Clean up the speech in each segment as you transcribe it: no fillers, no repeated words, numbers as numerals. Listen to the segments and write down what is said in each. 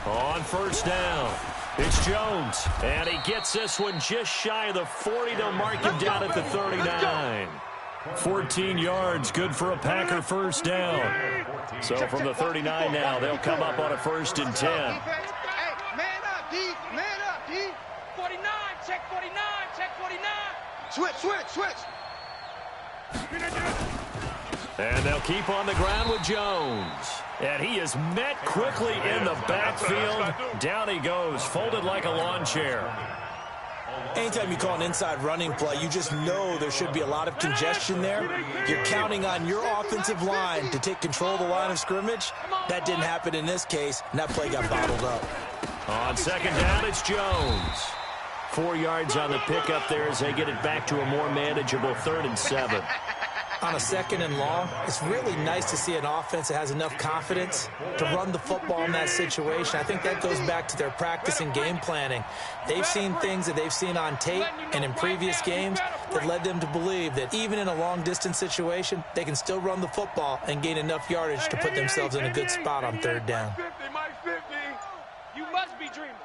On first down, it's Jones, and he gets this one just shy of the 40. They'll mark him down at the 39. 14 yards, good for a Packer first down. So from the 39 now, they'll come up on a 1st and 10. Man up, D. Man up, D. 49, check 49, check 49. Switch. And they'll keep on the ground with Jones. And he is met quickly in the backfield. Down he goes, folded like a lawn chair. Anytime you call an inside running play, you just know there should be a lot of congestion there. You're counting on your offensive line to take control of the line of scrimmage. That didn't happen in this case, and that play got bottled up. On 2nd down, it's Jones. 4 yards on the pickup there as they get it back to a more manageable 3rd and 7. On a 2nd and long, it's really nice to see an offense that has enough confidence to run the football in that situation. I think that goes back to their practice and game planning. They've seen things that they've seen on tape and in previous games that led them to believe that even in a long-distance situation, they can still run the football and gain enough yardage to put themselves in a good spot on 3rd down. You must be dreaming.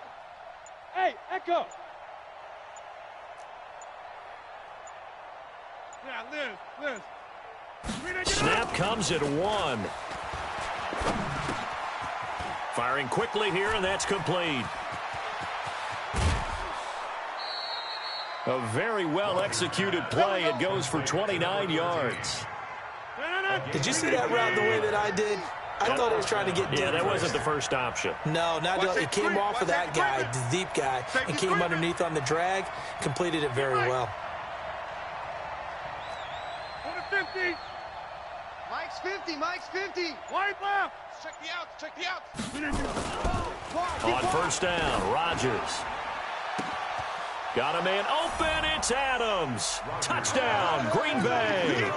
Hey, Echo. Yeah, Liz. Snap comes at 1. Firing quickly here, and that's complete. A very well-executed play. It goes for 29 yards. Did you see that route the way that I did? I thought he was trying to get deep. Yeah, that wasn't the first option. No, it came off of that guy, the deep guy, and came underneath on the drag, completed it very well. 50. Mike's 50. Wide left. Check the outs. On 1st down, Rodgers. Got a man open. It's Adams. Touchdown, Green Bay.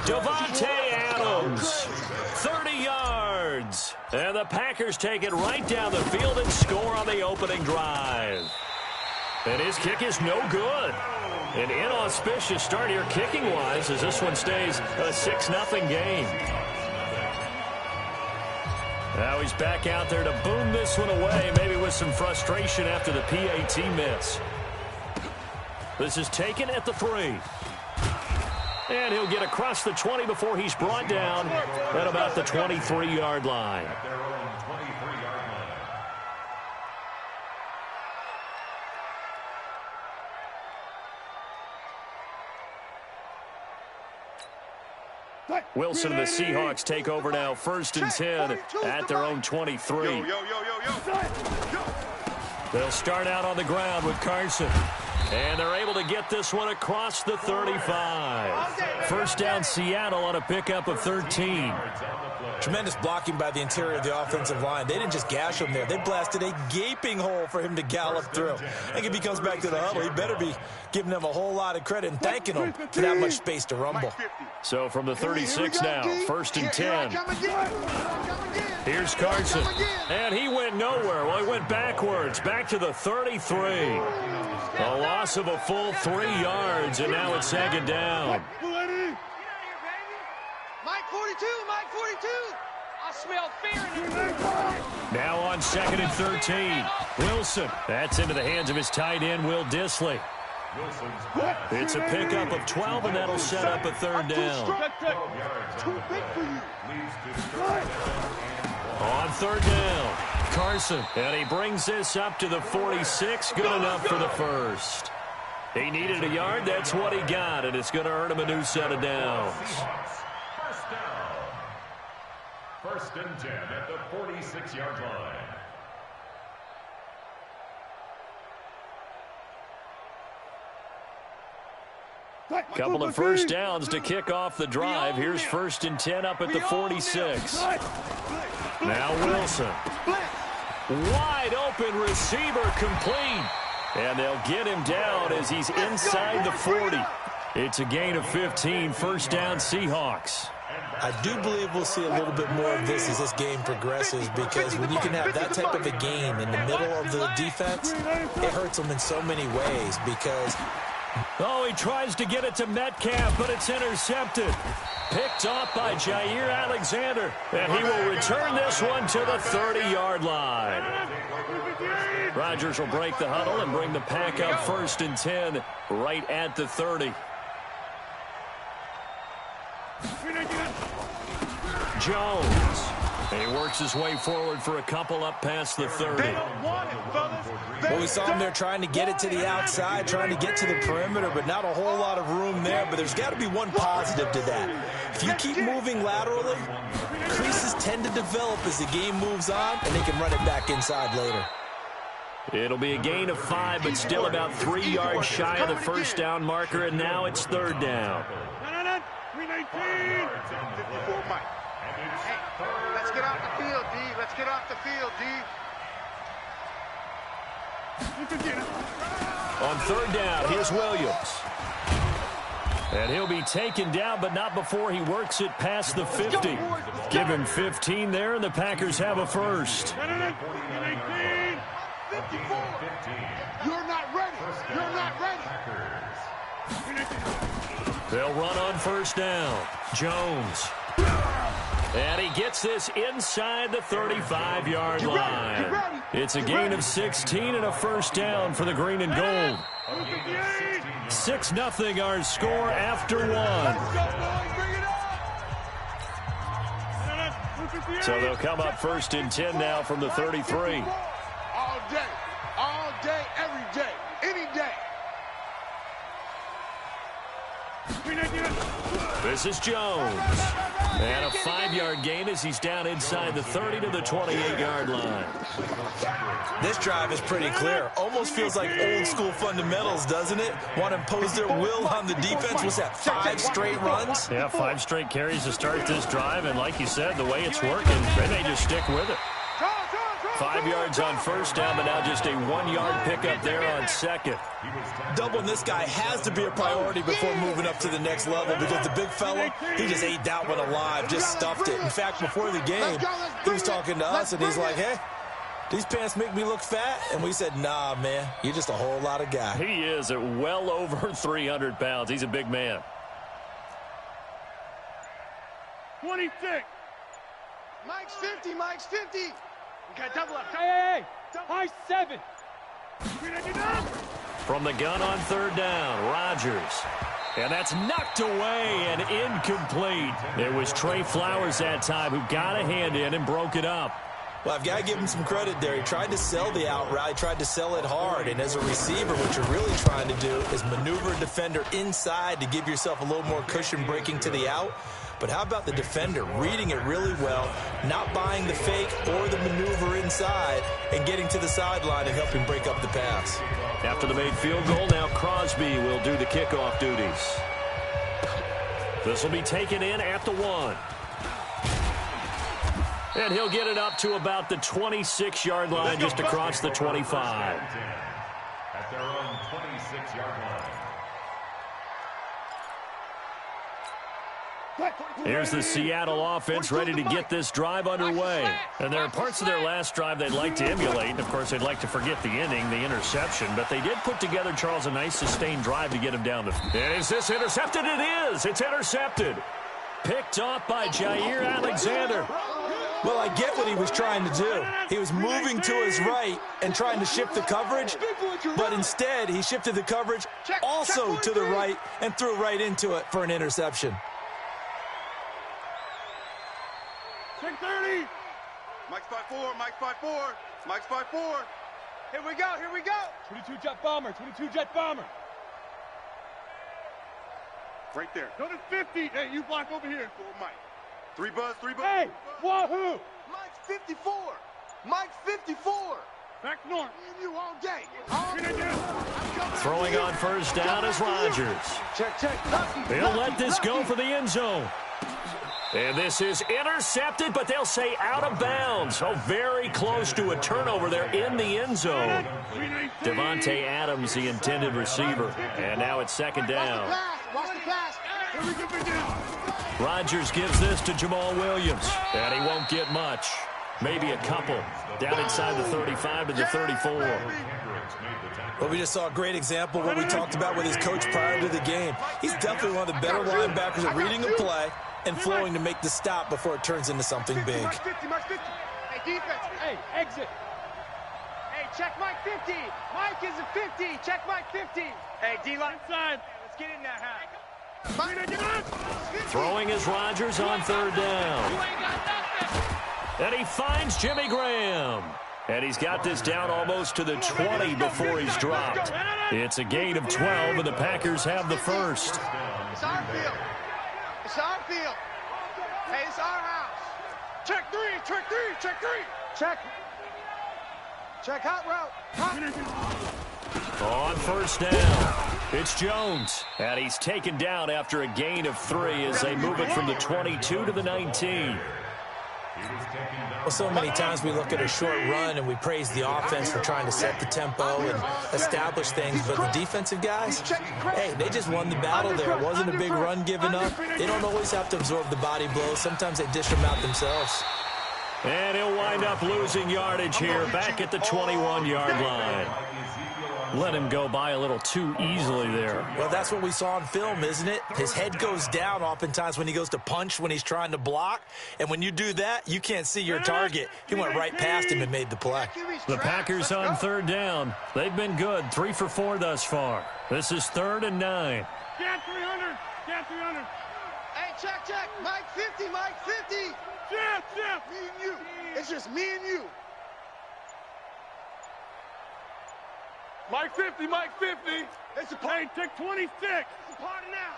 Devontae Adams, 30 yards. And the Packers take it right down the field and score on the opening drive. And his kick is no good. An inauspicious start here kicking-wise as this one stays a 6-0 game. Now he's back out there to boom this one away, maybe with some frustration after the PAT miss. This is taken at the 3. And he'll get across the 20 before he's brought down at about the 23-yard line. Wilson and the Seahawks take over now, 1st and 10 at their own 23. They'll start out on the ground with Carson. And they're able to get this one across the 35. 1st down Seattle on a pickup of 13. Tremendous blocking by the interior of the offensive line. They didn't just gash him there. They blasted a gaping hole for him to gallop through. I think if he comes back to the huddle, he better be giving them a whole lot of credit and thanking them for that much space to rumble. So from the 36 now, 1st and 10. Here's Carson. And he went nowhere. Well, he went backwards, back to the 33. A loss of a full 3 yards, and now it's 2nd down. Mike 42. I smell fear in here. Now on 2nd and 13. Wilson. That's into the hands of his tight end, Will Dissly. It's a pickup of 12, and that'll set up a 3rd down. On 3rd down, Carson. And he brings this up to the 46. Good enough for the 1st. He needed a yard. That's what he got, and it's going to earn him a new set of downs. 1st and 10 at the 46-yard line. Couple of 1st downs to kick off the drive. Here's 1st and 10 up at the 46. Now Wilson. Wide open receiver complete. And they'll get him down as he's inside the 40. It's a gain of 15. 1st down Seahawks. I do believe we'll see a little bit more of this as this game progresses, because when you can have that type of a gain in the middle of the defense, it hurts them in so many ways, because Oh, he tries to get it to Metcalf, but it's intercepted. Picked off by Jair Alexander. And he will return this one to the 30-yard line. Rodgers will break the huddle and bring the pack up 1st and 10 right at the 30. Jones. He works his way forward for a couple up past the 30. Well, we saw him there trying to get it to the outside, trying to get to the perimeter, but not a whole lot of room there. But there's got to be one positive to that. If you keep moving laterally, creases tend to develop as the game moves on, and they can run it back inside later. It'll be a gain of 5, but still about 3 yards shy of the first down marker, and now it's 3rd down. 319. 54, Mike. Hey, let's get off the field, D. Let's get off the field, D. On 3rd down, here's Williams. And he'll be taken down, but not before he works it past the 50. Give him 15 there, and the Packers have a first. 319. 54. You're not ready. You're not ready. They'll run on 1st down. Jones. And he gets this inside the 35-yard line. It's a gain of 16 and a first down for the green and gold. 6-0 our score after 1. So they'll come up 1st and 10 now from the 33. All day, every day, any day. This is Jones. And a 5-yard gain as he's down inside the 30 to the 28-yard line. This drive is pretty clear. Almost feels like old-school fundamentals, doesn't it? Want to impose their will on the defense. What's that, 5 straight runs? Yeah, 5 straight carries to start this drive. And like you said, the way it's working, they may just stick with it. 5 yards on 1st down, but now just a 1-yard pickup there on 2nd. Doubling this guy has to be a priority before moving up to the next level because the big fella, he just ate that one alive, just stuffed it. In fact, before the game, he was talking to us, and he's like, hey, these pants make me look fat. And we said, nah, man, you're just a whole lot of guy. He is at well over 300 pounds. He's a big man. 26. Mike's 50. Mike's 50. We got double up. Hey, high 7. From the gun on 3rd down, Rodgers. And that's knocked away and incomplete. It was Trey Flowers that time who got a hand in and broke it up. Well, I've got to give him some credit there. He tried to sell the out route, tried to sell it hard. And as a receiver, what you're really trying to do is maneuver a defender inside to give yourself a little more cushion breaking to the out. But how about the defender reading it really well, not buying the fake or the maneuver inside, and getting to the sideline and helping break up the pass. After the made field goal, now Crosby will do the kickoff duties. This will be taken in at the 1. And he'll get it up to about the 26-yard line, just across the 25. At their own 26-yard line. Here's the Seattle offense ready to get this drive underway. And there are parts of their last drive they'd like to emulate. Of course, they'd like to forget the inning, the interception. But they did put together, Charles, a nice sustained drive to get him down the field. And is this intercepted? It is. It's intercepted. Picked off by Jair Alexander. Well, I get what he was trying to do. He was moving to his right and trying to shift the coverage, but instead he shifted the coverage also to the right and threw right into it for an interception. Check 30. Mike's 5-4. Mike's 5-4. Mike's 5-4. Here we go. Here we go. 22 jet bomber. 22 jet bomber. Right there. Go to 50. Hey, you block over here. For Mike. 3 buzz. 3 buzz. Hey, wahoo. Mike's 54. Mike's 54. Back north. Me and you all day. Throwing on 1st down is Rodgers. Check. They'll let this go for the end zone. And this is intercepted, but they'll say out of bounds. So very close to a turnover there in the end zone. Devontae Adams, the intended receiver. And now it's 2nd down. Watch the pass. Rodgers gives this to Jamal Williams. And he won't get much. Maybe a couple. Down inside the 35 to the 34. Well, we just saw a great example of what we talked about with his coach prior to the game. He's definitely one of the better linebackers at reading a play and flowing to make the stop before it turns into something big. Hey, defense. Hey, exit. Hey, check Mike 50. Mike is a 50. Check Mike 50. Hey, D-line. Inside. Let's get in that hat. Throwing is Rodgers on third down. And he finds Jimmy Graham. And he's got this down almost to the 20 before he's dropped. It's a gain of 12, and the Packers have the first. It's our field. It's our field. Hey, it's our house. Check three, check three, check three. Check. Check hot route. On first down, it's Jones. And he's taken down after a gain of 3 as they move it from the 22 to the 19. Well, so many times we look at a short run and we praise the offense for trying to set the tempo and establish things, but the defensive guys, hey, they just won the battle there. It wasn't a big run given up. They don't always have to absorb the body blows. Sometimes they dish them out themselves. And he'll wind up losing yardage here back at the 21-yard line. Let him go by a little too easily there. Well, that's what we saw on film, isn't it? His head goes down oftentimes when he goes to punch, when he's trying to block. And when you do that, you can't see your target. He went right past him and made the play. The Packers on third down. They've been good, 3 for 4 thus far. This is 3rd and 9. Get 300. Get 300. Hey, check, check. Mike 50, Mike 50. Jeff, Jeff. Me and you. It's just me and you. Mike 50, Mike 50. It's a party. Hey, take 26. It's a party now.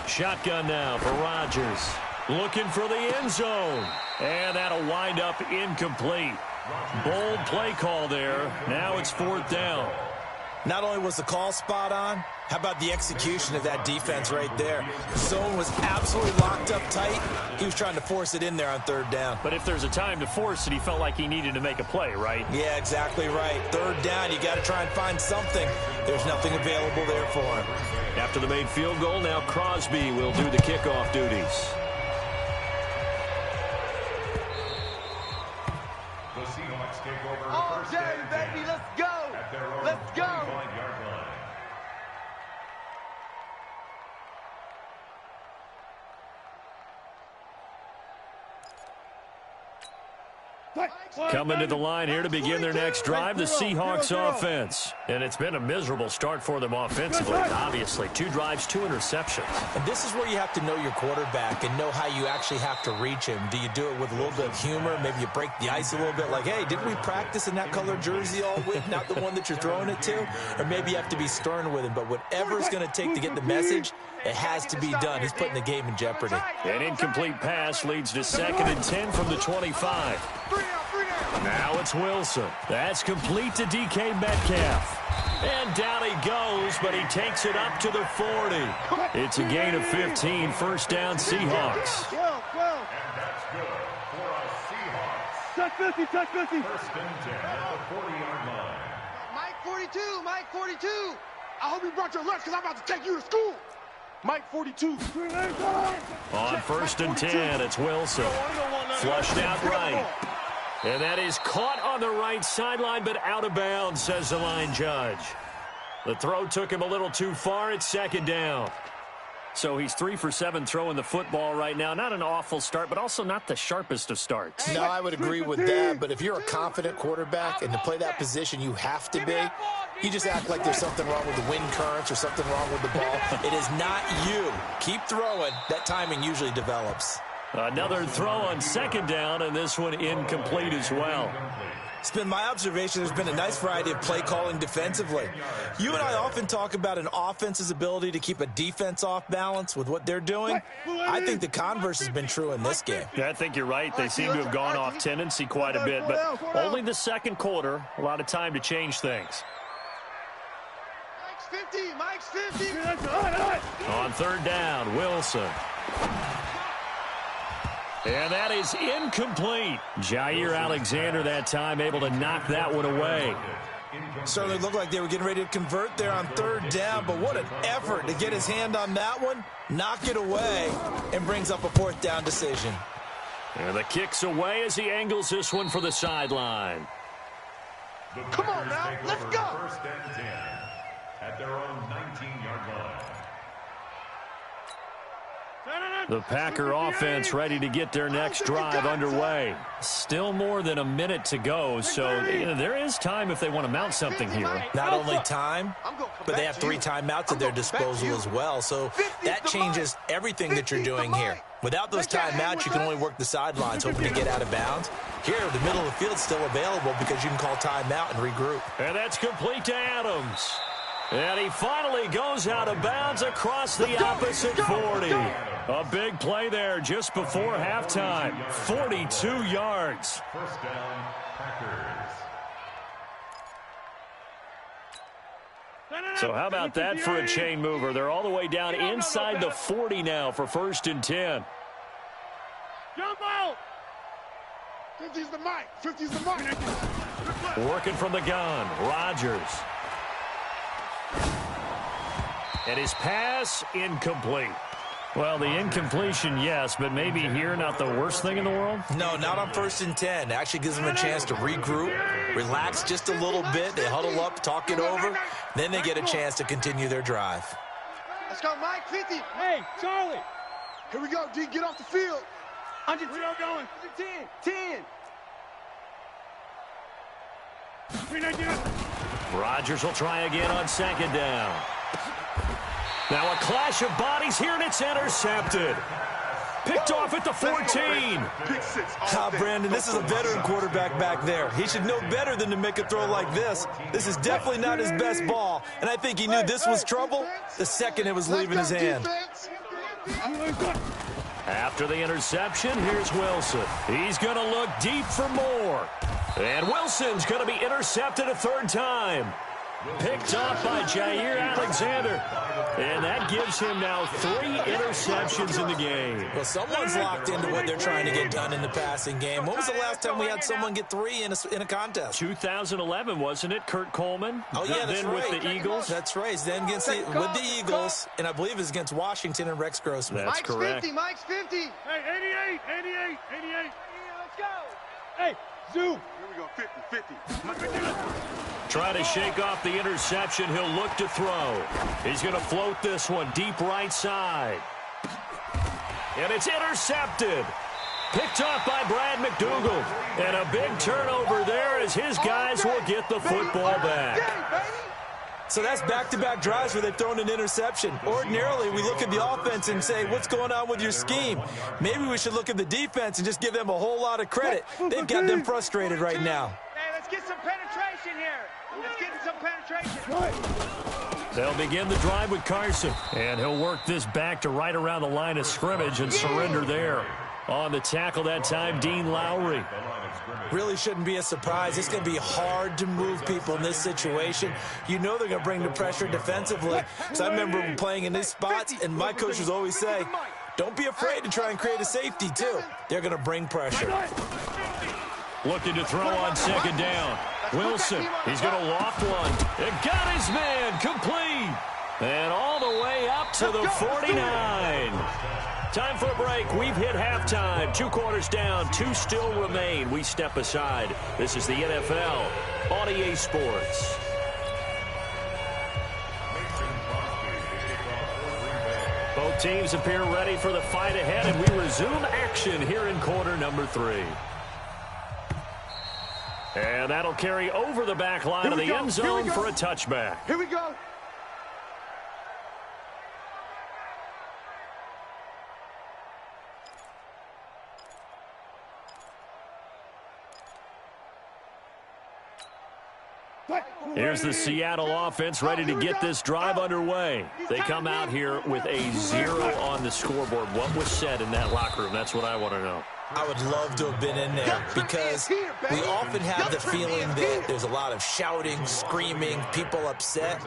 Shotgun now for Rodgers. Looking for the end zone. And that'll wind up incomplete. Bold play call there. Now it's 4th down. Not only was the call spot on, how about the execution of that defense right there? The zone was absolutely locked up tight. He was trying to force it in there on 3rd down. But if there's a time to force it, he felt like he needed to make a play, right? Yeah, exactly right. 3rd down, you got to try and find something. There's nothing available there for him. After the made field goal, now Crosby will do the kickoff duties. The Seahawks take over All first day, and 10 baby. Let's go. at their own Let's go. 45-yard line. Coming to the line here to begin their next drive, the Seahawks offense. And it's been a miserable start for them offensively, obviously. 2 drives, 2 interceptions. And this is where you have to know your quarterback and know how you actually have to reach him. Do you do it with a little bit of humor? Maybe you break the ice a little bit like, hey, didn't we practice in that color jersey all week, not the one that you're throwing it to? Or maybe you have to be stern with him. But whatever it's going to take to get the message, it has to be done. He's putting the game in jeopardy. An incomplete pass leads to 2nd and 10 from the 25. Now it's Wilson. That's complete to DK Metcalf. And down he goes, but he takes it up to the 40. It's a gain of 15, 1st down Seahawks. And that's good for a Seahawks. Touch 50, touch 50. 1st and 10 at the 40-yard line. Mike 42, Mike 42. I hope you brought your lunch because I'm about to take you to school. Mike 42. On 1st and 10, it's Wilson. Flushed out right. And that is caught on the right sideline, but out of bounds, says the line judge. The throw took him a little too far. It's 2nd down. So he's 3 for 7 throwing the football right now. Not an awful start, but also not the sharpest of starts. No, I would agree with that. But if you're a confident quarterback and to play that position you have to be, you just act like there's something wrong with the wind currents or something wrong with the ball. It is not you. Keep throwing. That timing usually develops. Another throw on 2nd down, and this one incomplete as well. It's been my observation there's been a nice variety of play calling defensively. You and I often talk about an offense's ability to keep a defense off balance with what they're doing. I think the converse has been true in this game. Yeah, I think you're right. They seem to have gone off tendency quite a bit, but only the 2nd quarter. A lot of time to change things. Mike's 50. On 3rd down, Wilson. And that is incomplete. Jair Alexander that time able to knock that one away. Certainly looked like they were getting ready to convert there on 3rd down, but what an effort to get his hand on that one, knock it away, and brings up a 4th down decision. And the kick's away as he angles this one for the sideline. Come on now, let's go. First and 10 at their own 19-yard line. The Packer offense ready to get their next drive underway. Still more than a minute to go, so there is time if they want to mount something here. Not only time, but they have 3 timeouts at their disposal as well, so that changes everything that you're doing here. Without those timeouts, you can only work the sidelines, hoping to get out of bounds. Here, the middle of the field's still available because you can call timeout and regroup. And that's complete to Adams. And he finally goes out of bounds across the opposite 40. A big play there just before halftime. 42 yards. First down, Packers. So how about that for a chain mover? They're all the way down inside the 40 now for 1st and 10. Jump out. 50's the mic. 50's the mic. Working from the gun, Rodgers. And his pass incomplete. Well, the incompletion, yes, but maybe here not the worst thing in the world? No, not on 1st and 10. It actually gives them a chance to regroup, relax just a little bit. They huddle up, talk it over. Then they get a chance to continue their drive. Let's go, Mike. 50. Hey, Charlie. Here we go, D. Get off the field. 100. We are going. 10. 10. 319. Rodgers will try again on 2nd down. Now a clash of bodies here, and it's intercepted. Picked off at the 14. Brandon, this is a veteran quarterback back there. He should know better than to make a throw like this. This is definitely not his best ball, and I think he knew this was trouble the second it was leaving his hand. After the interception, here's Wilson. He's going to look deep for more. And Wilson's going to be intercepted a 3rd time. Picked off by Jair Alexander. And that gives him now 3 interceptions in the game. Well, someone's locked into what they're trying to get done in the passing game. When was the last time we had someone get 3 in a contest? 2011, wasn't it? Kurt Coleman? Oh, yeah, that's then right. with the Eagles? That's right. Then with the Eagles, and I believe it's against Washington and Rex Grossman. That's correct. 50. Mike's 50. Hey, 88. 88. 88. Yeah, let's go. Hey, Zoo. Here we go. 50. 50. Trying to shake off the interception. He'll look to throw. He's going to float this one deep right side. And it's intercepted. Picked off by Brad McDougal. And a big turnover there as his guys will get the football back. So that's back-to-back drives where they've thrown an interception. Ordinarily, we look at the offense and say, what's going on with your scheme? Maybe we should look at the defense and just give them a whole lot of credit. They've got them frustrated right now. Hey, let's get some penetration here. Let's get some penetration. They'll begin the drive with Carson. And he'll work this back to right around the line of scrimmage and surrender there. On the tackle that time, Dean Lowry. Really shouldn't be a surprise. It's going to be hard to move people in this situation. You know they're going to bring the pressure defensively. So I remember playing in these spots, and my coaches always say, don't be afraid to try and create a safety, too. They're going to bring pressure. Looking to throw on 2nd down. Wilson, he's going to loft one. It got his man complete. And all the way up to the 49. Time for a break. We've hit halftime. 2 quarters down. 2 still remain. We step aside. This is the NFL on EA Sports. Both teams appear ready for the fight ahead, and we resume action here in quarter number 3. And that'll carry over the back line of the end zone for a touchback. Here we go. Here's the Seattle offense ready to get this drive underway. They come out here with a 0 on the scoreboard. What was said in that locker room? That's what I want to know. I would love to have been in there because we often have the feeling that there's a lot of shouting, screaming, people upset.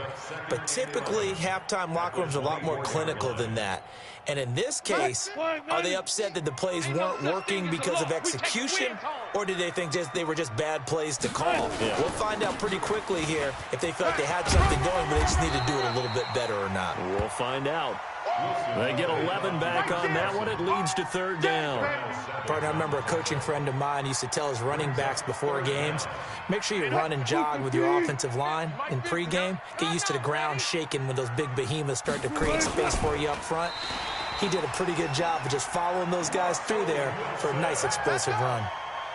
But typically, halftime locker rooms are a lot more clinical than that. And in this case, are they upset that the plays weren't working because of execution, or did they think they were just bad plays to call? Yeah. We'll find out pretty quickly here if they felt like they had something going, but they just need to do it a little bit better or not. We'll find out. They get 11 back on that one. It leads to third down. Partner, I remember a coaching friend of mine used to tell his running backs before games, make sure you run and jog with your offensive line in pregame. Get used to the ground shaking when those big behemoths start to create space for you up front. He did a pretty good job of just following those guys through there for a nice explosive run.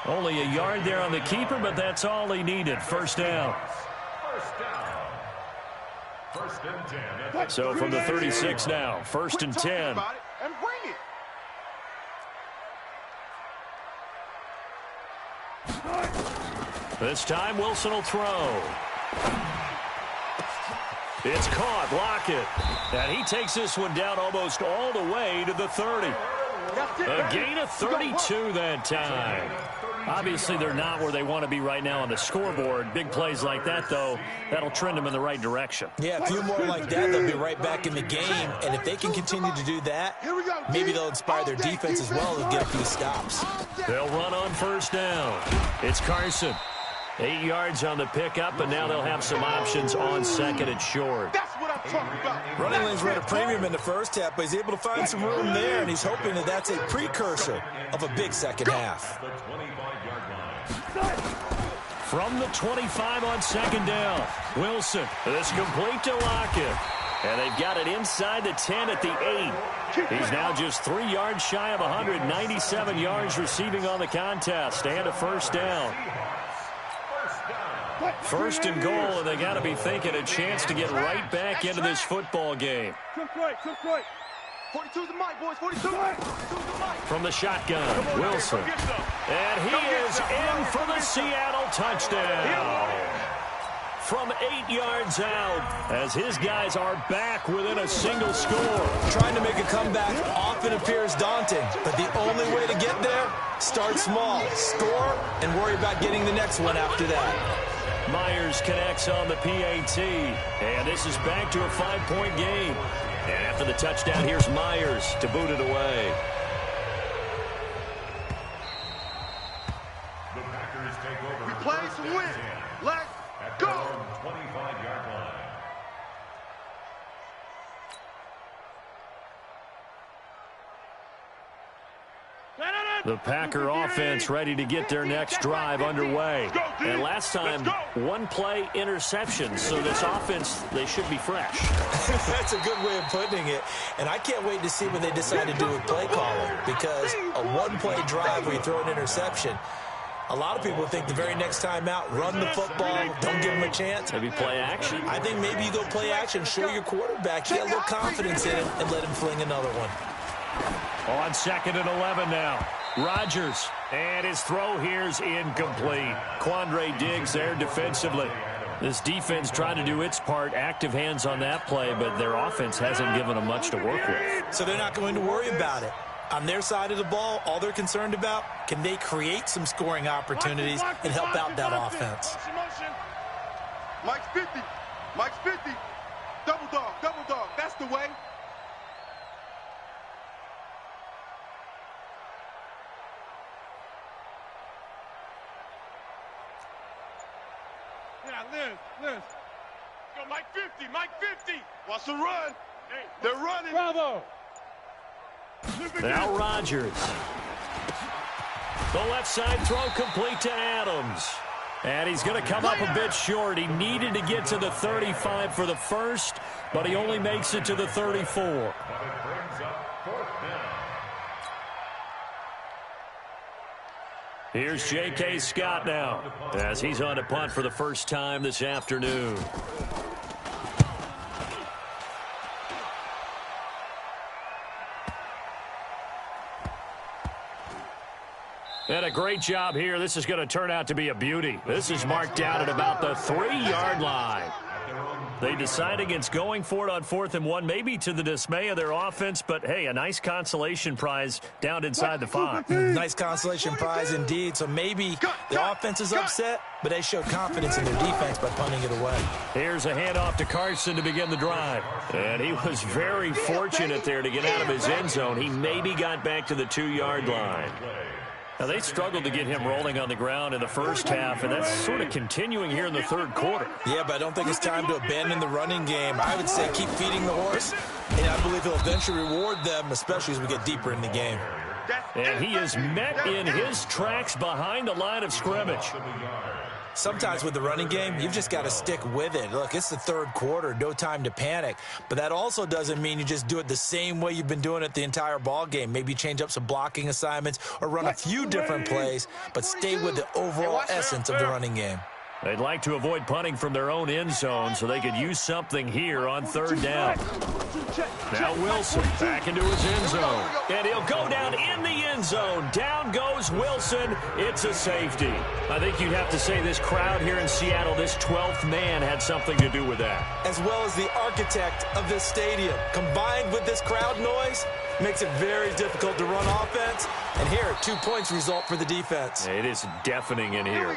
Only a yard there on the keeper, but that's all he needed. First down. First and 10. So from the 36 now, first and 10. And bring it. This time Wilson will throw. It's caught. Lockett. And he takes this one down almost all the way to the 30. A gain of 32 that time. Obviously, they're not where they want to be right now on the scoreboard. Big plays like that, though, that'll trend them in the right direction. Yeah, a few more like that, they'll be right back in the game. And if they can continue to do that, maybe they'll inspire their defense as well and get a few stops. They'll run on first down. It's Carson. 8 yards on the pickup, and now they'll have some options on second and short. That's what I'm talking about. Running lanes were at a premium in the first half, but he's able to find some room there, and he's hoping that that's a precursor of a big second half. The 25-yard line. From the 25 on second down, Wilson. This complete to Lockett. And they've got it inside the 10 at the 8. He's now just 3 yards shy of 197 yards receiving on the contest, and a first down. First and goal, and they got to be thinking a chance to get right back into this football game. Cook right. 42's the mic, boys. 42's the mic. From the shotgun, Wilson. And he is in for the Seattle touchdown. From 8 yards out, as his guys are back within a single score. Trying to make a comeback often appears daunting, but the only way to get there, start small, score, and worry about getting the next one after that. Myers connects on the PAT, and this is back to a 5-point game. And after the touchdown, here's Myers to boot it away. The Packers take over. We play to win. Let's go. 25-yard line. The Packer offense ready to get their next drive underway. And last time, one-play interception. So this offense, they should be fresh. That's a good way of putting it. And I can't wait to see what they decide to do with play calling, because a one-play drive where you throw an interception, a lot of people think the very next time out, run the football, don't give them a chance. Maybe play action. I think maybe you go play action, show your quarterback, get a little confidence in him, and let him fling another one. On second and 11 now. Rodgers, and his throw here's incomplete. Quandre Diggs there defensively. This defense trying to do its part, active hands on that play, but their offense hasn't given them much to work with. So they're not going to worry about it. On their side of the ball, all they're concerned about, can they create some scoring opportunities and help out that offense? Mike's 50. Mike's 50. Double dog. That's the way. Yeah, Liz. Go, Mike 50. Watch the run. They're running. Bravo. Now Rodgers. The left side throw complete to Adams. And he's going to come up a bit short. He needed to get to the 35 for the first, but he only makes it to the 34. But it brings up fourth down. Here's J.K. Scott now, as he's on a punt for the first time this afternoon. And a great job here. This is going to turn out to be a beauty. This is marked out at about the 3-yard line. At their own They decide against going for it on 4th and 1, maybe to the dismay of their offense, but hey, a nice consolation prize down inside the 5. Nice consolation prize indeed. So maybe the offense is upset, but they showed confidence in their defense by punting it away. Here's a handoff to Carson to begin the drive. And he was very fortunate there to get out of his end zone. He maybe got back to the 2-yard line. Now, they struggled to get him rolling on the ground in the first half, and that's sort of continuing here in the third quarter. Yeah, but I don't think it's time to abandon the running game. I would say keep feeding the horse, and I believe he'll eventually reward them, especially as we get deeper in the game. And he is met in his tracks behind the line of scrimmage. Sometimes with the running game, you've just got to stick with it. Look, it's the third quarter, no time to panic. But that also doesn't mean you just do it the same way you've been doing it the entire ball game. Maybe change up some blocking assignments or run a few different plays, but stay with the overall essence of the running game. They'd like to avoid punting from their own end zone so they could use something here on 3rd down. Now Wilson back into his end zone. And he'll go down in the end zone. Down goes Wilson. It's a safety. I think you'd have to say this crowd here in Seattle, this 12th man had something to do with that. As well as the architect of this stadium. Combined with this crowd noise, makes it very difficult to run offense. And here, 2 points result for the defense. It is deafening in here.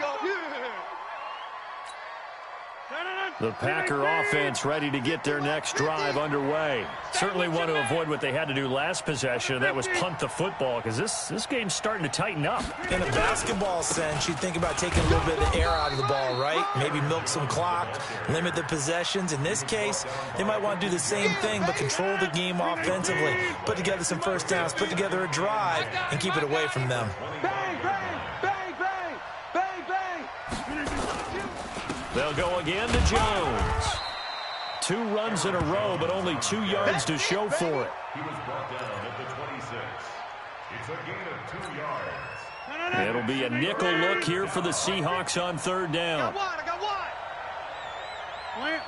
The Packer offense ready to get their next drive underway. Certainly want to avoid what they had to do last possession, and that was punt the football, because this game's starting to tighten up. In a basketball sense, you'd think about taking a little bit of the air out of the ball, right? Maybe milk some clock, limit the possessions. In this case, they might want to do the same thing, but control the game offensively. Put together some first downs, put together a drive, and keep it away from them. They'll go again to Jones. 2 runs in a row, but only 2 yards to show for it. He was brought down at the 26. It's a gain of 2 yards. It'll be a nickel look here for the Seahawks on 3rd down. I got one. Play it.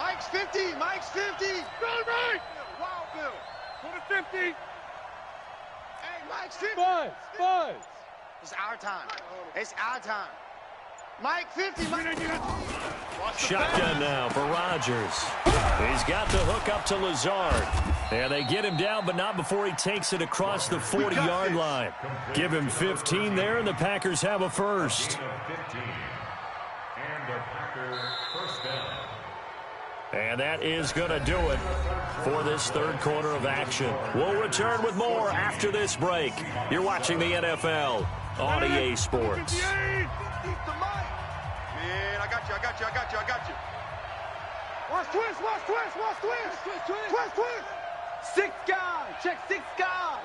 Mike's 50. Run right. Wow, Bill. Put a 50. Hey, Mike's 50. Buzz. It's our time. Mike 50. Shotgun now for Rodgers. He's got the hook up to Lazard. And they get him down, but not before he takes it across the 40-yard line. Give him 15 there, and the Packers have a first. And the Packer first down. And that is going to do it for this third quarter of action. We'll return with more after this break. You're watching the NFL on EA Sports. Man, I got you. Watch twist. Twist. 6 guys. Check 6 guys.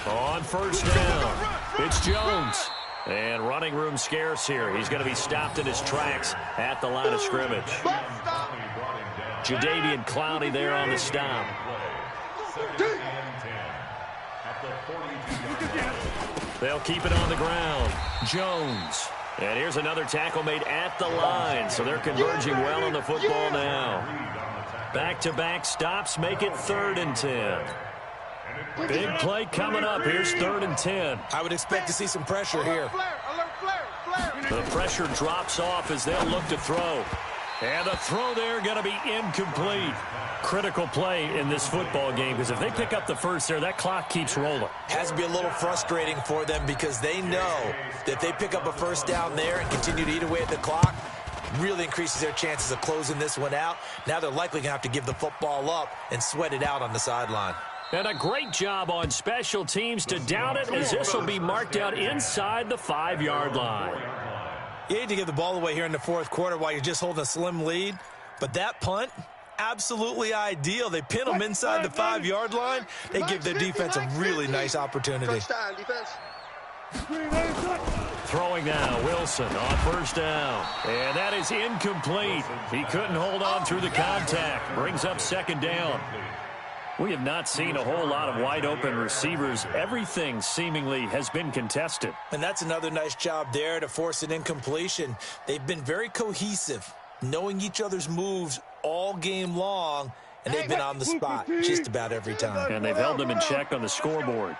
On first down, it's Jones. And running room scarce here. He's going to be stopped in his tracks at the line of scrimmage. Jadeveon Clowney there on the stop. They'll keep it on the ground. Jones. And here's another tackle made at the line. So they're converging well on the football now. Back-to-back stops make it 3rd and 10. Big play coming up. Here's 3rd and 10. I would expect to see some pressure here. The pressure drops off as they'll look to throw. And the throw there going to be incomplete. Critical play in this football game, because if they pick up the first there, that clock keeps rolling. Has to be a little frustrating for them, because they know that if they pick up a first down there and continue to eat away at the clock, really increases their chances of closing this one out. Now they're likely going to have to give the football up and sweat it out on the sideline. And a great job on special teams to down it, as this will be marked out inside the 5-yard line. You hate to give the ball away here in the 4th quarter while you're just holding a slim lead, but that punt, absolutely ideal. They pin them inside the 5-yard line. They give their defense a really nice opportunity. Throwing now, Wilson on first down. And that is incomplete. He couldn't hold on through the contact. Brings up 2nd down. We have not seen a whole lot of wide-open receivers. Everything seemingly has been contested. And that's another nice job there to force an incompletion. They've been very cohesive, knowing each other's moves all game long, and they've been on the spot just about every time. And they've held them in check on the scoreboard.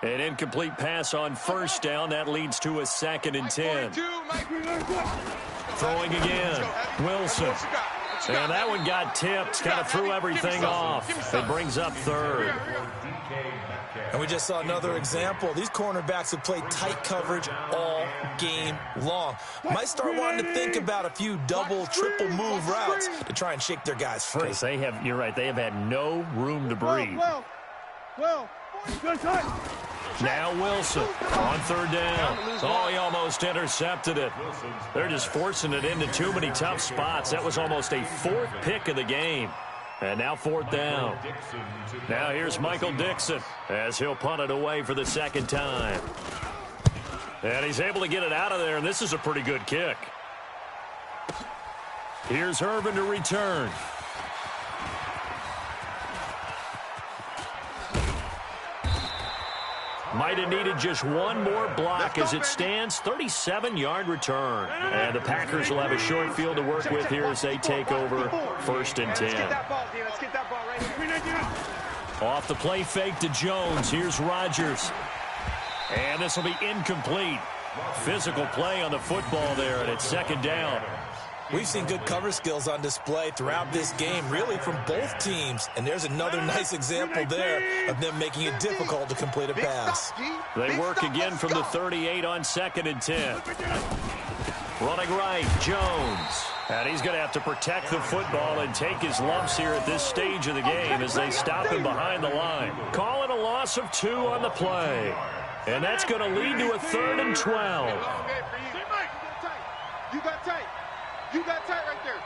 An incomplete pass on first down. That leads to a 2nd and 10. Throwing again. Wilson. And that one got tipped. Kind of threw everything off. It brings up 3rd. And we just saw another example. These cornerbacks have played tight coverage all game long. Might start wanting to think about a few double, triple move routes to try and shake their guys free. You're right, they have had no room to breathe. Now Wilson on 3rd down. Oh, he almost intercepted it. They're just forcing it into too many tough spots. That was almost a 4th pick of the game. And now 4th down. Now here's Michael Dixon as he'll punt it away for the 2nd time. And he's able to get it out of there, and this is a pretty good kick. Here's Irvin to return. Might have needed just one more block as it stands. 37-yard return. And the Packers will have a short field to work with here as they take over 1st and 10. Off the play fake to Jones. Here's Rodgers. And this will be incomplete. Physical play on the football there, and it's 2nd down. We've seen good cover skills on display throughout this game, really from both teams. And there's another nice example there of them making it difficult to complete a pass. They work again from the 38 on 2nd and 10. Running right, Jones. And he's going to have to protect the football and take his lumps here at this stage of the game as they stop him behind the line. Call it a loss of 2 on the play. And that's going to lead to a 3rd and 12. You got tight. You got tight right there.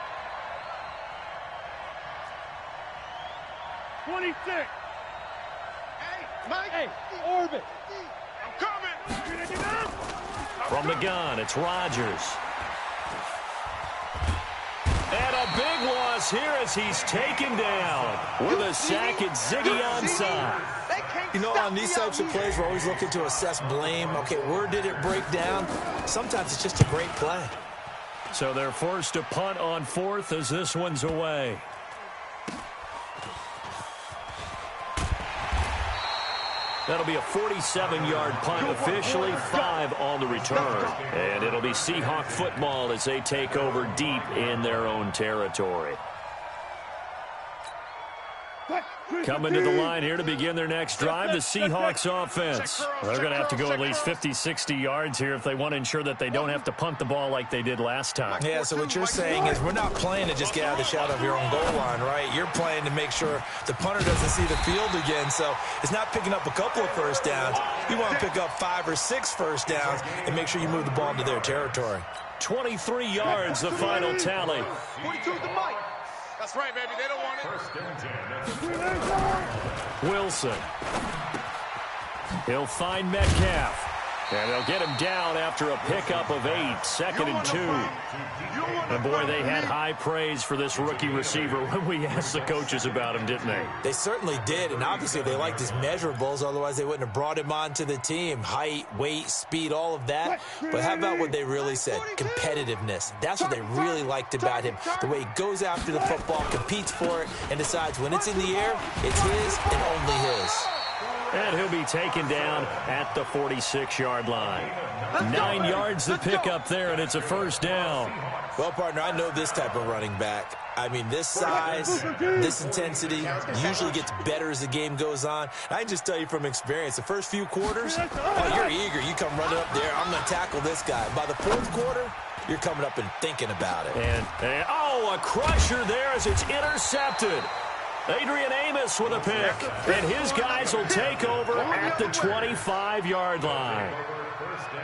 26. Hey, Mike. Hey, orbit. I'm coming. From the gun, it's Rodgers. And a big loss here as he's taken down. With a sack, it's Ziggy onside. You know, on these types of plays, we're always looking to assess blame. Okay, where did it break down? Sometimes it's just a great play. So they're forced to punt on 4th as this one's away. That'll be a 47-yard punt, officially 5 on the return. And it'll be Seahawk football as they take over deep in their own territory. Coming to the line here to begin their next drive, the Seahawks offense. They're going to have to go at least 50, 60 yards here if they want to ensure that they don't have to punt the ball like they did last time. Yeah, so what you're saying is we're not playing to just get out of the shadow of your own goal line, right? You're playing to make sure the punter doesn't see the field again. So it's not picking up a couple of first downs. You want to pick up 5 or 6 first downs and make sure you move the ball into their territory. 23 yards, the final tally. 42 to Mike. That's right, baby. They don't want it. Wilson. He'll find Metcalf. And they'll get him down after a pickup of 8, 2nd and 2. And boy, they had high praise for this rookie receiver when we asked the coaches about him, didn't they? They certainly did, and obviously they liked his measurables, otherwise they wouldn't have brought him onto the team. Height, weight, speed, all of that. But how about what they really said? Competitiveness. That's what they really liked about him. The way he goes after the football, competes for it, and decides when it's in the air, it's his and only his. And he'll be taken down at the 46-yard line. 9 yards to pick up there, and it's a first down. Well, partner, I know this type of running back. I mean, this size, this intensity usually gets better as the game goes on. And I can just tell you from experience, the first few quarters, oh, you're eager. You come running up there, I'm going to tackle this guy. By the 4th quarter, you're coming up and thinking about it. And a crusher there as it's intercepted. Adrian Amos with a pick, and his guys will take over at the 25-yard line.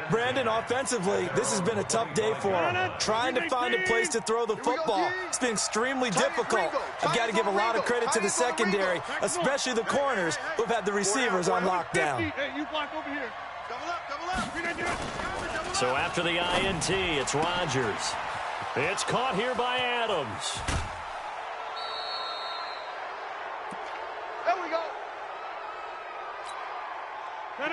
Brandon, offensively, this has been a tough day for him. Trying to find a place to throw the football. It's been extremely difficult. I've got to give a lot of credit to the secondary, especially the corners who've had the receivers on lockdown. So after the INT, it's Rodgers. It's caught here by Adams.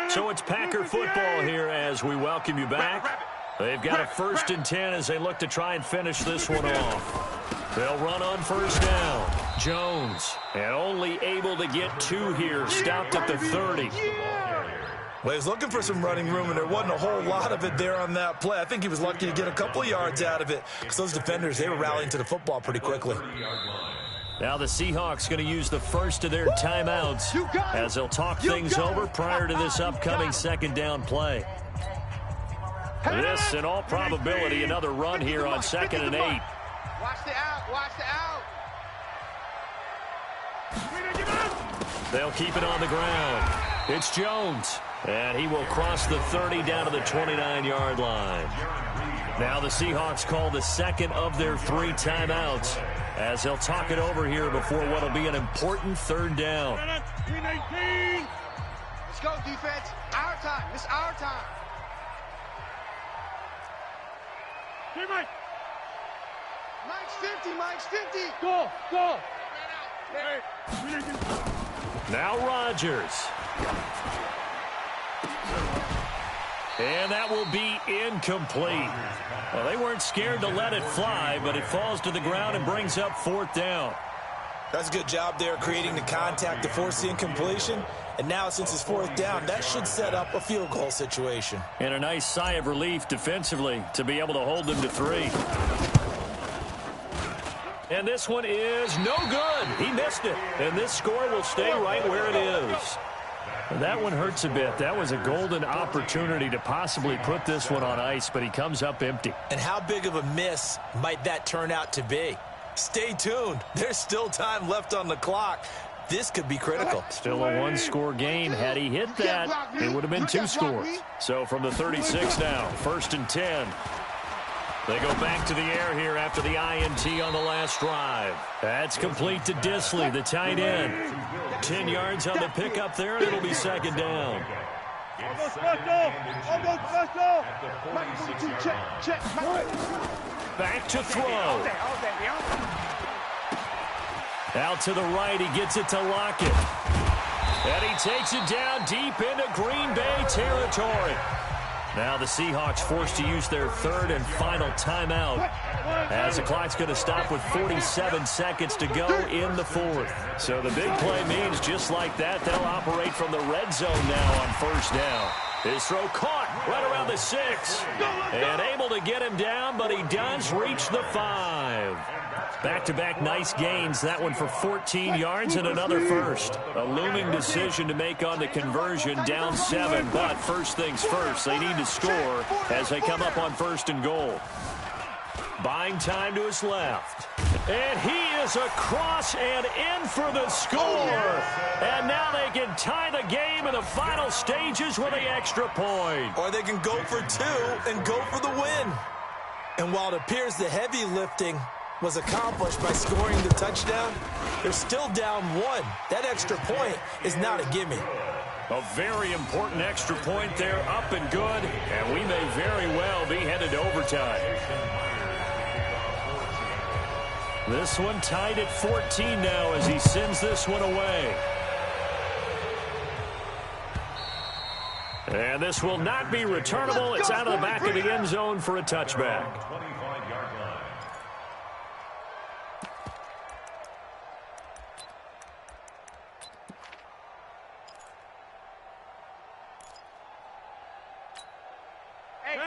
So it's Packer football here as we welcome you back. They've got a 1st and 10 as they look to try and finish this one off. They'll run on first down. Jones, and only able to get 2 here, stopped at the 30. Well, he was looking for some running room, and there wasn't a whole lot of it there on that play. I think he was lucky to get a couple of yards out of it because those defenders, they were rallying to the football pretty quickly. Now the Seahawks going to use the first of their timeouts as they'll talk things over prior to this upcoming second down play. This, in all probability, another run here on 2nd and 8. Watch the out. Watch the out. They'll keep it on the ground. It's Jones, and he will cross the 30 down to the 29-yard line. Now the Seahawks call the second of their 3 timeouts as they'll talk it over here before what will be an important 3rd down. Let's go, defense. Our time. This is our time. Hey, Mike. Mike's 50. Mike's 50. Go. Go. Hey. Now Rodgers. And that will be incomplete. Well, they weren't scared to let it fly, but it falls to the ground and brings up 4th down. That's a good job there creating the contact to force the incompletion. And now, since it's 4th down, that should set up a field goal situation. And a nice sigh of relief defensively to be able to hold them to 3. And this one is no good. He missed it. And this score will stay right where it is. And that one hurts a bit. That was a golden opportunity to possibly put this one on ice, but he comes up empty. And how big of a miss might that turn out to be? Stay tuned. There's still time left on the clock. This could be critical. Still a 1-score game. Had he hit that, it would have been 2 scores. So from the 36 now, 1st and 10. They go back to the air here after the INT on the last drive. That's complete to Disley, the tight end. 10 yards on the pickup there, and it'll be 2nd down. Back to throw. Out to the right, he gets it to Lockett. And he takes it down deep into Green Bay territory. Now the Seahawks forced to use their 3rd and final timeout as the clock's going to stop with 47 seconds to go in the 4th. So the big play means just like that, they'll operate from the red zone now on 1st down. His throw caught right around the 6. And able to get him down, but he does reach the 5. Back-to-back nice gains. That one for 14 yards and another first. A looming decision to make on the conversion, down 7. But first things first, they need to score as they come up on 1st and goal. Buying time to his left. And he is across and in for the score. And now they can tie the game in the final stages with the extra point. Or they can go for 2 and go for the win. And while it appears the heavy lifting was accomplished by scoring the touchdown, they're still down 1. That extra point is not a gimme. A very important extra point there, up and good, and we may very well be headed to overtime. This one tied at 14 now as he sends this one away. And this will not be returnable. It's out of the back of the end zone for a touchback.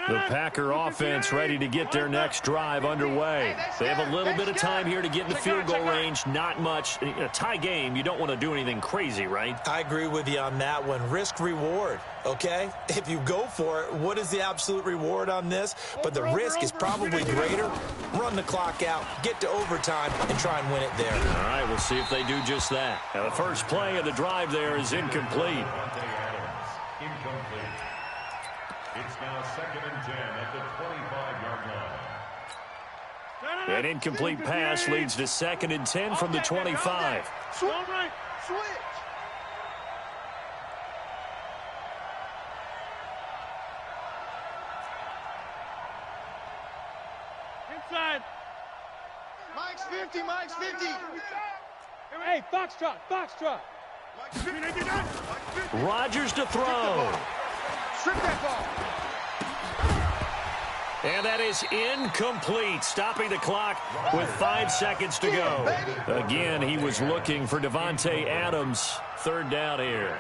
The Packer offense ready to get their next drive underway. They have a little bit of time here to get in the field goal range. Not much. In a tie game, you don't want to do anything crazy, right? I agree with you on that one. Risk reward, okay? If you go for it, what is the absolute reward on this? But the risk is probably greater. Run the clock out, get to overtime, and try and win it there. All right, we'll see if they do just that. Now, the first play of the drive there is incomplete. It's now 2nd and 10 at the 25-yard line. An incomplete pass leads to 2nd and 10 from the 25. Switch. Inside. Mike's 50. Mike's 50. Hey, Foxtrot. Foxtrot. Rodgers to throw. Strip that ball. And that is incomplete, stopping the clock with 5 seconds to go. Again, he was looking for Davante Adams. 3rd down here.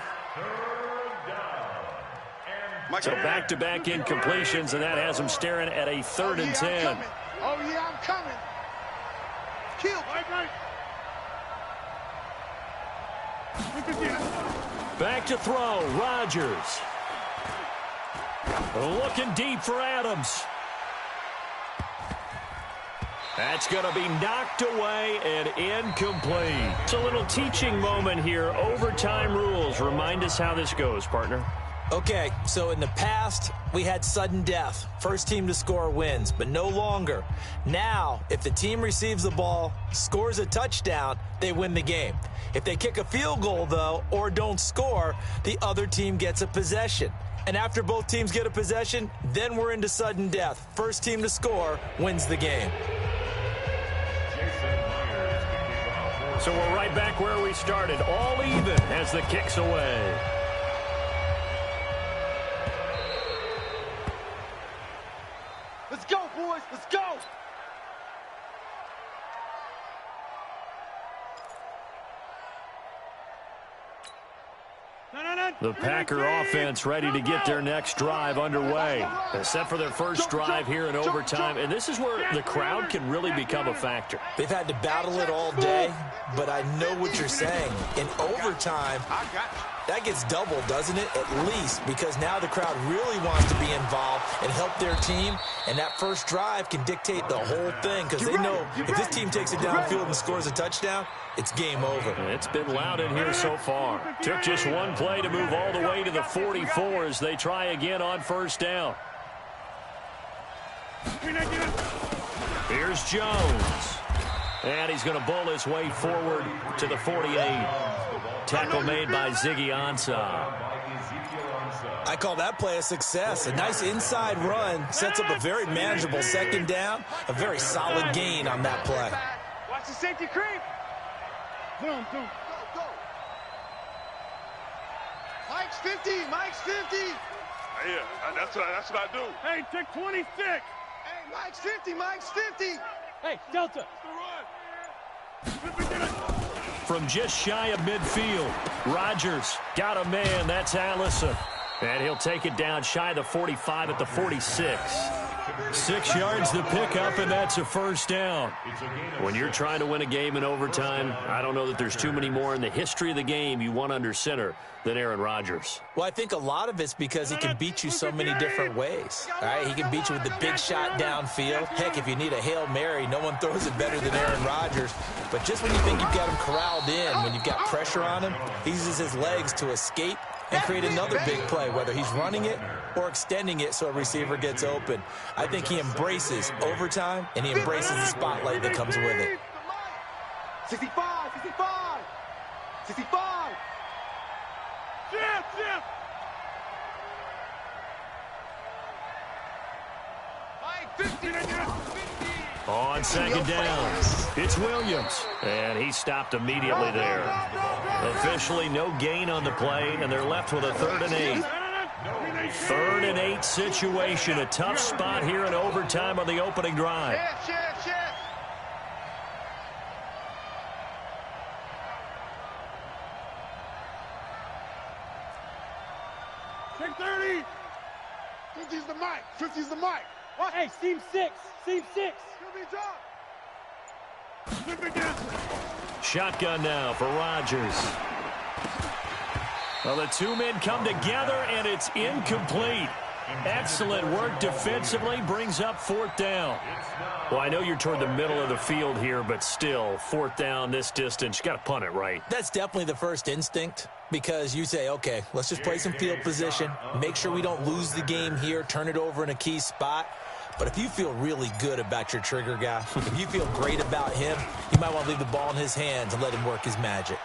So back-to-back incompletions, and that has them staring at a 3rd and 10. Oh, yeah, I'm coming. Kill. Back to throw, Rodgers. Looking deep for Adams. That's going to be knocked away and incomplete. It's a little teaching moment here. Overtime rules. Remind us how this goes, partner. Okay, so in the past, we had sudden death. First team to score wins, but no longer. Now, if the team receives the ball, scores a touchdown, they win the game. If they kick a field goal, though, or don't score, the other team gets a possession. And after both teams get a possession, then we're into sudden death. First team to score wins the game. So we're right back where we started, all even as the kick's away. Let's go, boys. Let's go. The Packer offense ready to get their next drive underway. They're set for their first drive here in overtime, and this is where the crowd can really become a factor. They've had to battle it all day, but I know what you're saying. In overtime, that gets doubled, doesn't it? At least, because now the crowd really wants to be involved and help their team, and that first drive can dictate the whole thing because they know if this team takes it downfield and scores a touchdown, it's game over. It's been loud in here so far. Took just one play to move all the way to the 44 as they try again on first down. Here's Jones. And he's going to bowl his way forward to the 48. Tackle made by Ziggy Ansah. I call that play a success. A nice inside run sets up a very manageable second down. A very solid gain on that play. Watch the safety creep. Boom, boom. Go, go. Mike's 50. Mike's 50. Yeah, that's what I do. Hey, take 26. Hey, Mike's 50. Mike's 50. Hey, Delta. From just shy of midfield, Rodgers got a man. That's Allison. And he'll take it down shy of the 45 at the 46. 6 yards to pick up, and that's a first down. When you're trying to win a game in overtime, I don't know that there's too many more in the history of the game you want under center than Aaron Rodgers. Well, I think a lot of it's because he can beat you so many different ways. All right, he can beat you with the big shot downfield. Heck, if you need a Hail Mary, no one throws it better than Aaron Rodgers. But just when you think you've got him corralled in, when you've got pressure on him, he uses his legs to escape and create another big play, whether he's running it or extending it so a receiver gets open. I think he embraces overtime, and he embraces the spotlight that comes with it. 65, 65, 65. Jim, Jim. Mike, 50. On second down, it's Williams, and he stopped immediately there. Officially no gain on the play, and they're left with a 3rd and 8. 3rd and 8 situation, a tough spot here in overtime on the opening drive. Shift. Take 30. 50's the mic. 50's the mic. What? Hey, seam 6. Seam 6. Shotgun now for Rodgers. Well, the two men come together, and it's incomplete. Excellent work defensively, brings up 4th down. Well, I know you're toward the middle of the field here, but still, 4th down this distance, you got to punt it right. That's definitely the first instinct because you say, okay, let's just play some field position, make sure we don't lose the game here, turn it over in a key spot. But if you feel really good about your trigger guy, if you feel great about him, you might want to leave the ball in his hands and let him work his magic.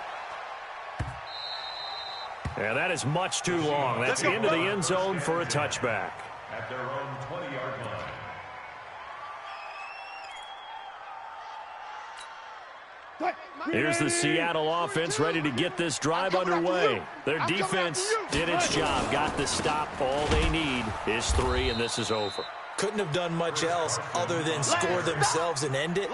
Yeah, that is much too long. That's into the end zone for a touchback. At their own 20-yard line. Here's the Seattle offense ready to get this drive underway. Their defense did its job, got the stop. All they need is 3, and this is over. couldn't have done much else other than score themselves and end it.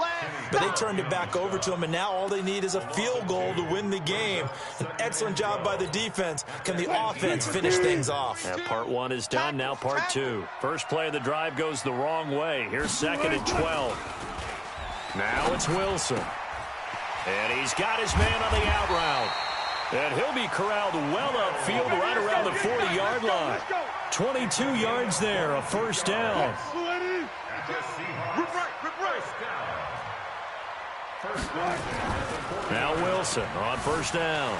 But they turned it back over to them, and now all they need is a field goal to win the game. An excellent job by the defense. Can the offense finish things off? Yeah, part one is done, now part two. First play of the drive goes the wrong way. Here's 2nd and 12. Now it's Wilson. And he's got his man on the out route. And he'll be corralled well upfield right around the 40-yard line. 22 yards there, a first down. Now Wilson on first down.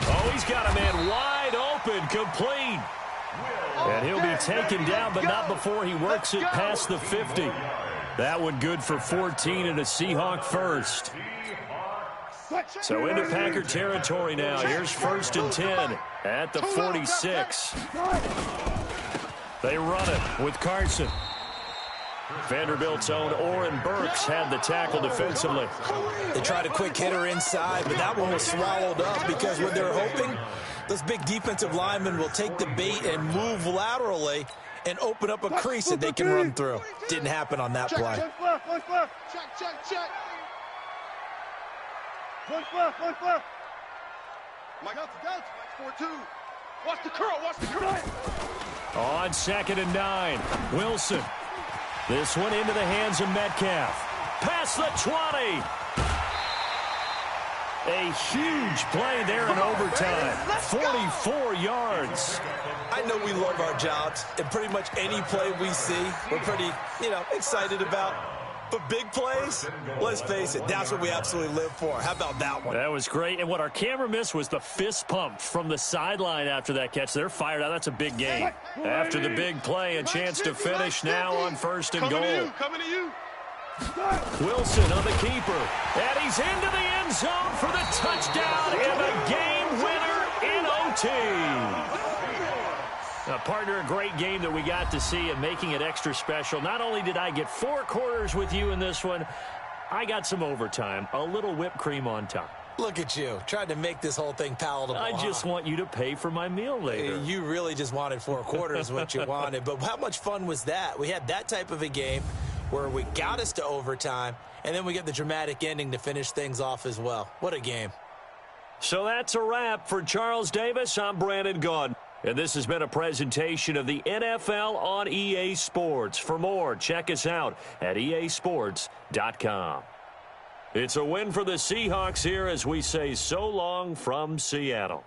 Oh, he's got a man wide open, complete. And he'll be taken down, but not before he works it past the 50. That one good for 14 and a Seahawk first. So into Packer territory now. Here's 1st and 10 at the 46. They run it with Carson. Vanderbilt's own Oren Burks had the tackle defensively. They tried a quick hitter inside, but that one was swallowed up because what they're hoping, those big defensive linemen will take the bait and move laterally and open up a crease that they can run through. Didn't happen on that play. Check left. Check. One left. Mike, Mike's 4-2. Watch the curl. On 2nd and 9, Wilson. This one into the hands of Metcalf. Past the 20. A huge play there in overtime. 44 yards. I know we love our jobs, and pretty much any play we see, we're pretty, excited about. But big plays, let's face it, that's what we absolutely live for. How about that one? That was great. And what our camera missed was the fist pump from the sideline after that catch. They're fired out. That's a big game. After the big play, a chance to finish now on 1st and goal. Coming to you. Wilson on the keeper. And he's into the end zone for the touchdown and a game winner in OT. Partner, a great game that we got to see and making it extra special. Not only did I get 4 quarters with you in this one, I got some overtime, a little whipped cream on top. Look at you, trying to make this whole thing palatable. I just want you to pay for my meal later. You really just wanted 4 quarters what you wanted. But how much fun was that? We had that type of a game where we got us to overtime, and then we get the dramatic ending to finish things off as well. What a game. So that's a wrap for Charles Davis. I'm Brandon Gaudin. And this has been a presentation of the NFL on EA Sports. For more, check us out at easports.com. It's a win for the Seahawks here as we say so long from Seattle.